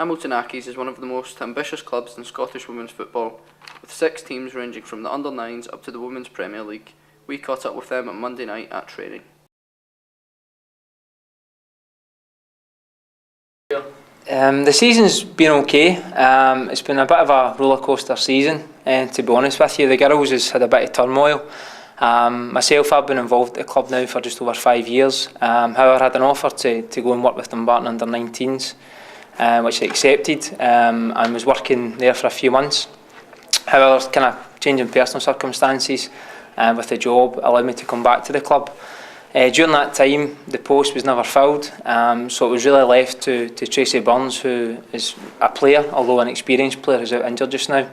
Hamilton Accies is one of the most ambitious clubs in Scottish women's football, with 6 teams ranging from the under-9s up to the Women's Premier League. We caught up with them on Monday night at training. The season's been okay. It's been a bit of a rollercoaster season, to be honest with you. The girls has had a bit of turmoil. Myself, I've been involved at the club now for just over 5 years. However, I had an offer to go and work with Dumbarton under-19s, which I accepted, and was working there for a few months. However, kind of changing personal circumstances with the job allowed me to come back to the club. During that time, the post was never filled, so it was really left to Tracy Burns, who is a player, although an experienced player, who's out injured just now,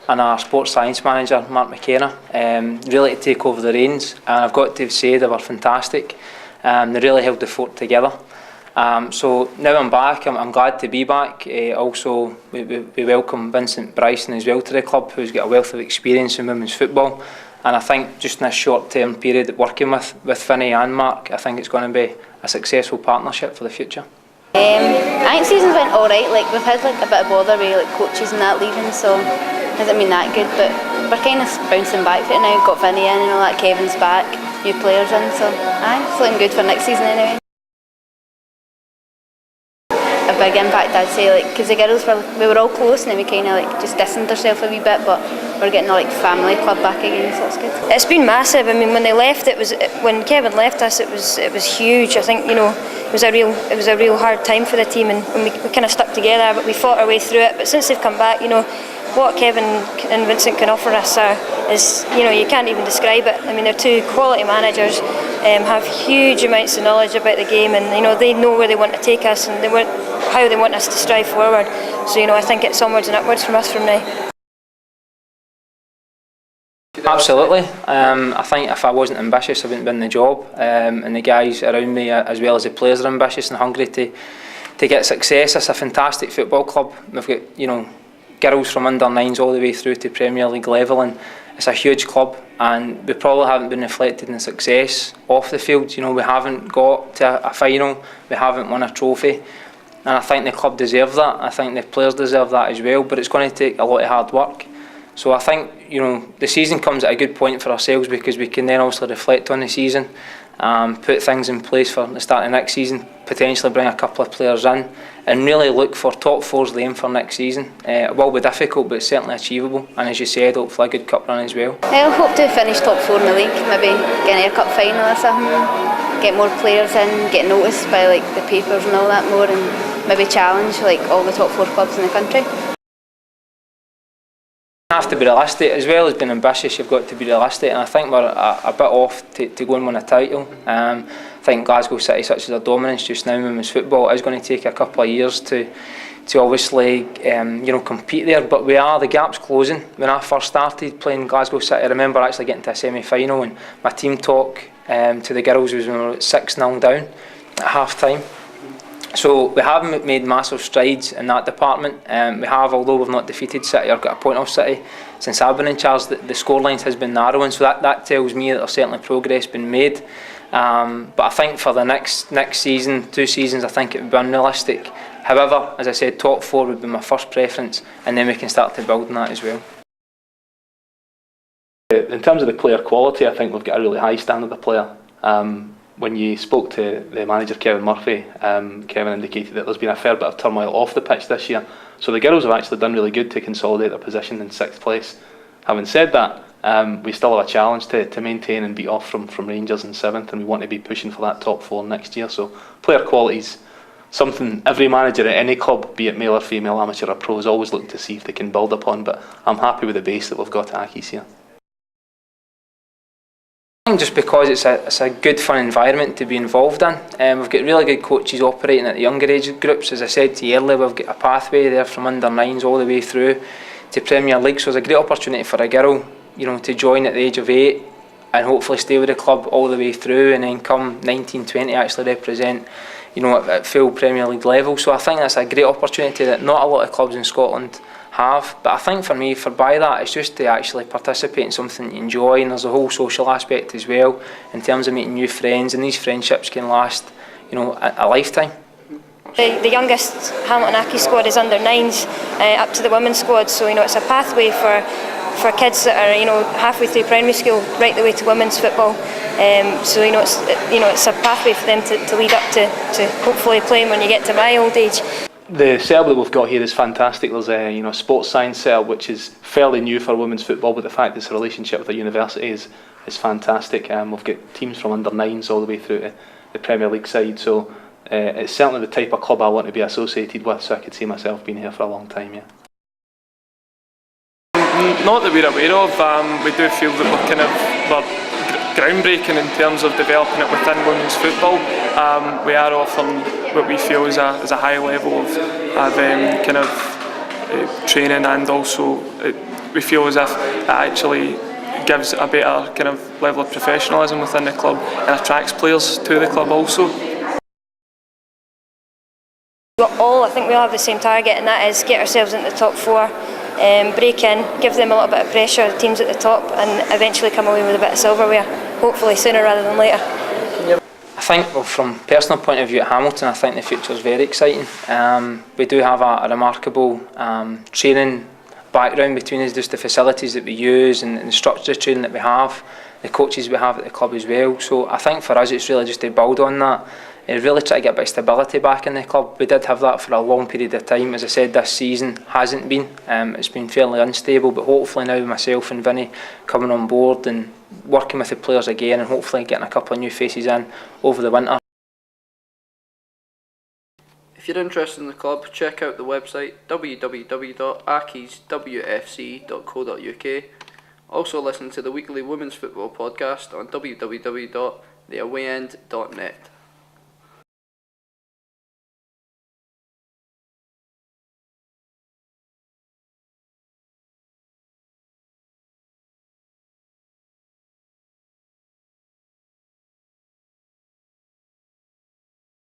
and our sports science manager, Mark McKenna, really to take over the reins. And I've got to say they were fantastic. They really held the fort together. So now I'm back. I'm glad to be back. Also, we welcome Vincent Bryson as well to the club, who's got a wealth of experience in women's football. And I think just in this short-term period working with Vinny and Mark, I think it's going to be a successful partnership for the future. I think seasons went alright. Like we've had like a bit of bother with like coaches and that leaving, so it hasn't been that good. But we're kind of bouncing back for it now. Got Vinny in and all that. Kevin's back, new players in, so it's looking good for next season anyway. A big impact, I'd say, like because the girls we were all close and then we kind of like just distanced ourselves a wee bit, but we're getting a like family club back again, so it's good. It's been massive. I mean, when they left, when Kevin left us, it was huge. I think it was a real hard time for the team, and we kind of stuck together, but we fought our way through it. But since they've come back, what Kevin and Vincent can offer us is you can't even describe it. I mean, they're 2 quality managers, have huge amounts of knowledge about the game, and they know where they want to take us and how they want us to strive forward. So I think it's onwards and upwards from us from now. Absolutely. I think if I wasn't ambitious, I wouldn't be in the job. And the guys around me, as well as the players, are ambitious and hungry to get success. It's a fantastic football club. We've got girls from under-9s all the way through to Premier League level, and it's a huge club. And we probably haven't been reflected in the success off the field. We haven't got to a final. We haven't won a trophy. And I think the club deserve that. I think the players deserve that as well. But it's going to take a lot of hard work. So I think the season comes at a good point for ourselves, because we can then also reflect on the season, put things in place for the start of next season, potentially bring a couple of players in, and really look for top 4's the aim for next season. It will be difficult, but it's certainly achievable. And as you said, hopefully a good cup run as well. I hope to finish top 4 in the league, maybe get a cup final or something, get more players in, get noticed by like the papers and all that more, and maybe challenge like all the top 4 clubs in the country. You have to be realistic. As well as being ambitious, you've got to be realistic, and I think we're a bit off to go and win a title. I think Glasgow City, such as their dominance just now in women's football, is going to take a couple of years to obviously compete there, but the gap's closing. When I first started playing Glasgow City, I remember actually getting to a semi-final, and my team talk to the girls was when we were 6-0 down at half time. So we haven't made massive strides in that department. We have, although we've not defeated City or got a point off City since I've been in charge, the scorelines has been narrowing, so that tells me that there's certainly progress been made. But I think for the next season, 2 seasons, I think it would be unrealistic. However, as I said, top 4 would be my first preference, and then we can start to build on that as well. In terms of the player quality, I think we've got a really high standard of player. When you spoke to the manager, Kevin Murphy, Kevin indicated that there's been a fair bit of turmoil off the pitch this year. So the girls have actually done really good to consolidate their position in 6th place. Having said that, we still have a challenge to maintain and beat off from Rangers in 7th, and we want to be pushing for that top 4 next year. So player quality is something every manager at any club, be it male or female, amateur or pro, is always looking to see if they can build upon, but I'm happy with the base that we've got at Accies here. I think just because it's a good fun environment to be involved in. We've got really good coaches operating at the younger age groups. As I said to you earlier, we've got a pathway there from under-9s all the way through to Premier League, so it's a great opportunity for a girl to join at the age of 8 and hopefully stay with the club all the way through, and then come 19-20 actually represent at full Premier League level. So I think that's a great opportunity that not a lot of clubs in Scotland have. But I think for me, by that, it's just to actually participate in something you enjoy, and there's a whole social aspect as well in terms of meeting new friends, and these friendships can last a lifetime. The youngest Hamilton Accies squad is under 9s up to the women's squad, so it's a pathway for kids that are halfway through primary school right the way to women's football. So it's a pathway for them to lead up to hopefully playing when you get to my old age. The setup that we've got here is fantastic. There's a sports science setup which is fairly new for women's football, but the fact it's a relationship with a university is fantastic. We've got teams from under 9s all the way through to the Premier League side, so it's certainly the type of club I want to be associated with, so I could see myself being here for a long time. Yeah. Not that we're aware of. We do feel that we're groundbreaking in terms of developing it within women's football. We are offering what we feel is a high level of training, and also we feel as if it actually gives a better kind of level of professionalism within the club and attracts players to the club also. I think we all have the same target, and that is get ourselves into the top 4, break in, give them a little bit of pressure, the teams at the top, and eventually come away with a bit of silverware, hopefully sooner rather than later. I think, from a personal point of view at Hamilton, I think the future is very exciting. We do have a remarkable training background between us, just the facilities that we use and the structure of training that we have, the coaches we have at the club as well. So I think for us it's really just to build on that, really try to get a bit of stability back in the club. We did have that for a long period of time. As I said, this season hasn't been. It's been fairly unstable, but hopefully now with myself and Vinny coming on board and working with the players again, and hopefully getting a couple of new faces in over the winter. If you're interested in the club, check out the website www.accieswfc.co.uk. Also listen to the weekly women's football podcast on www.theawayend.net.